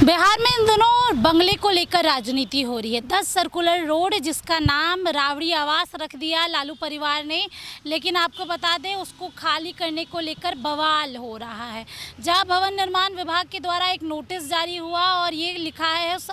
बिहार में इन दिनों बंगले को लेकर राजनीति हो रही है। 10 सर्कुलर रोड जिसका नाम राबड़ी आवास रख दिया लालू परिवार ने, लेकिन आपको बता दें उसको खाली करने को लेकर बवाल हो रहा है। जहां भवन निर्माण विभाग के द्वारा एक नोटिस जारी हुआ और ये लिखा है उस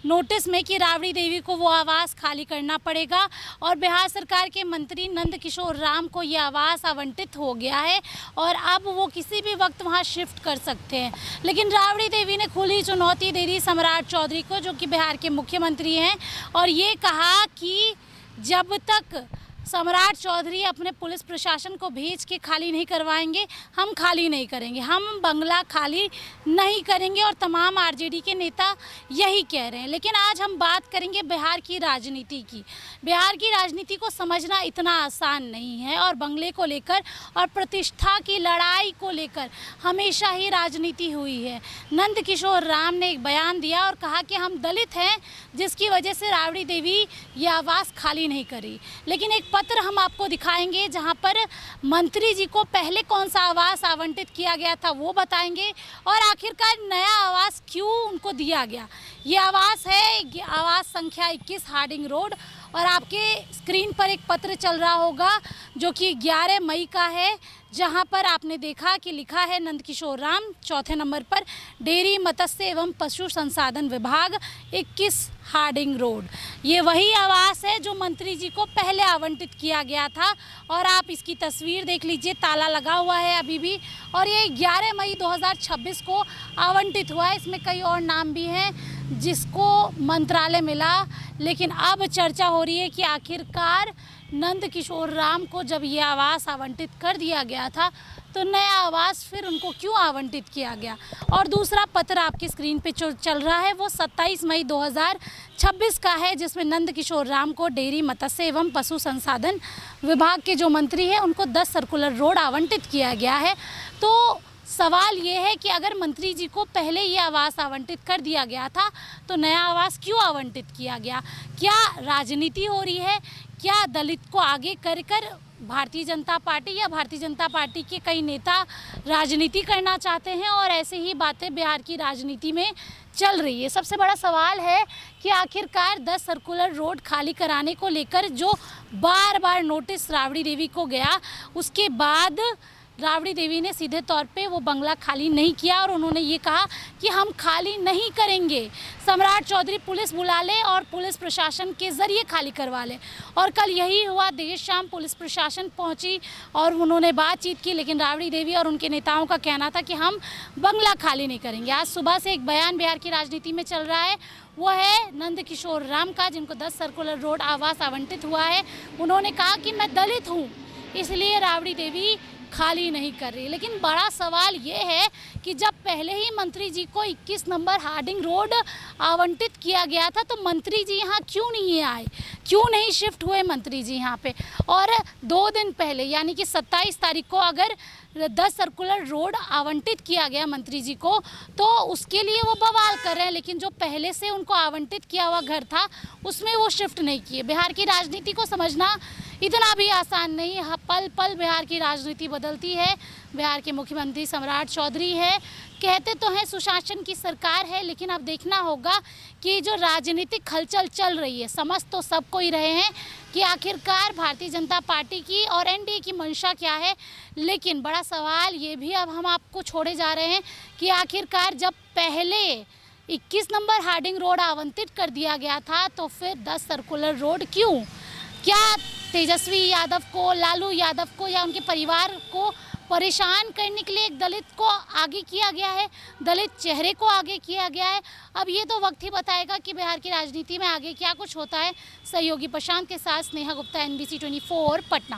नोटिस में कि राबड़ी देवी को वो आवास खाली करना पड़ेगा और बिहार सरकार के मंत्री नंद किशोर राम को ये आवास आवंटित हो गया है और अब वो किसी भी वक्त वहाँ शिफ्ट कर सकते हैं। लेकिन राबड़ी देवी ने खुली चुनौती दे दी सम्राट चौधरी को, जो कि बिहार के मुख्यमंत्री हैं, और ये कहा कि जब तक सम्राट चौधरी अपने पुलिस प्रशासन को भेज के खाली नहीं करवाएंगे, हम खाली नहीं करेंगे, हम बंगला खाली नहीं करेंगे। और तमाम आरजेडी के नेता यही कह रहे हैं। लेकिन आज हम बात करेंगे बिहार की राजनीति की। बिहार की राजनीति को समझना इतना आसान नहीं है और बंगले को लेकर और प्रतिष्ठा की लड़ाई को लेकर हमेशा ही राजनीति हुई है। नंद किशोर राम ने एक बयान दिया और कहा कि हम दलित हैं, जिसकी वजह से राबड़ी देवी ये आवास खाली नहीं करी। लेकिन एक पत्र हम आपको दिखाएंगे जहां पर मंत्री जी को पहले कौन सा आवास आवंटित किया गया था वो बताएंगे और आखिरकार नया आवास क्यों उनको दिया गया। ये आवास है आवास संख्या 21 हार्डिंग रोड और आपके स्क्रीन पर एक पत्र चल रहा होगा जो कि 11 मई का है, जहां पर आपने देखा कि लिखा है नंद किशोर राम, चौथे नंबर पर डेयरी मत्स्य एवं पशु संसाधन विभाग 21 हार्डिंग रोड। ये वही आवास है जो मंत्री जी को पहले आवंटित किया गया था और आप इसकी तस्वीर देख लीजिए, ताला लगा हुआ है अभी भी, और ये 11 मई 2026 को आवंटित हुआ है। इसमें कई और नाम भी हैं जिसको मंत्रालय मिला, लेकिन अब चर्चा हो रही है कि आखिरकार नंद किशोर राम को जब ये आवास आवंटित कर दिया गया था तो नया आवास फिर उनको क्यों आवंटित किया गया। और दूसरा पत्र आपकी स्क्रीन पे चल रहा है वो 27 मई 2026 का है, जिसमें नंद किशोर राम को डेयरी मत्स्य एवं पशु संसाधन विभाग के जो मंत्री हैं उनको 10 सर्कुलर रोड आवंटित किया गया है। तो सवाल ये है कि अगर मंत्री जी को पहले ये आवास आवंटित कर दिया गया था तो नया आवास क्यों आवंटित किया गया। क्या राजनीति हो रही है? क्या दलित को आगे कर भारतीय जनता पार्टी या भारतीय जनता पार्टी के कई नेता राजनीति करना चाहते हैं और ऐसे ही बातें बिहार की राजनीति में चल रही है। सबसे बड़ा सवाल है कि आखिरकार 10 सर्कुलर रोड खाली कराने को लेकर जो बार बार नोटिस राबड़ी देवी को गया, उसके बाद राबड़ी देवी ने सीधे तौर पे वो बंगला खाली नहीं किया और उन्होंने ये कहा कि हम खाली नहीं करेंगे, सम्राट चौधरी पुलिस बुला ले और पुलिस प्रशासन के ज़रिए खाली करवा ले। और कल यही हुआ, देर शाम पुलिस प्रशासन पहुंची और उन्होंने बातचीत की, लेकिन राबड़ी देवी और उनके नेताओं का कहना था कि हम बंगला खाली नहीं करेंगे। आज सुबह से एक बयान बिहार की राजनीति में चल रहा है, वो है नंद किशोर राम का, जिनको 10 सर्कुलर रोड आवास आवंटित हुआ है। उन्होंने कहा कि मैं दलित हूँ, इसलिए राबड़ी देवी खाली नहीं कर रही। लेकिन बड़ा सवाल ये है कि जब पहले ही मंत्री जी को 21 नंबर हार्डिंग रोड आवंटित किया गया था तो मंत्री जी यहाँ क्यों नहीं आए, क्यों नहीं शिफ्ट हुए मंत्री जी यहाँ पे। और 2 दिन पहले यानी कि 27 तारीख को अगर 10 सर्कुलर रोड आवंटित किया गया मंत्री जी को तो उसके लिए वो बवाल कर रहे हैं, लेकिन जो पहले से उनको आवंटित किया हुआ घर था उसमें वो शिफ्ट नहीं किए। बिहार की राजनीति को समझना इतना भी आसान नहीं है। पल पल बिहार की राजनीति बदलती है। बिहार के मुख्यमंत्री सम्राट चौधरी है, कहते तो हैं सुशासन की सरकार है, लेकिन अब देखना होगा कि जो राजनीतिक हलचल चल रही है, समझ तो सबको ही रहे हैं कि आखिरकार भारतीय जनता पार्टी की और एनडीए की मंशा क्या है। लेकिन बड़ा सवाल ये भी अब हम आपको छोड़े जा रहे हैं कि आखिरकार जब पहले 21 नंबर हार्डिंग रोड आवंटित कर दिया गया था तो फिर 10 सर्कुलर रोड क्यों? क्या तेजस्वी यादव को, लालू यादव को या उनके परिवार को परेशान करने के लिए एक दलित को आगे किया गया है, दलित चेहरे को आगे किया गया है? अब ये तो वक्त ही बताएगा कि बिहार की राजनीति में आगे क्या कुछ होता है। सहयोगी प्रशांत के साथ स्नेहा गुप्ता, NBC 24 पटना।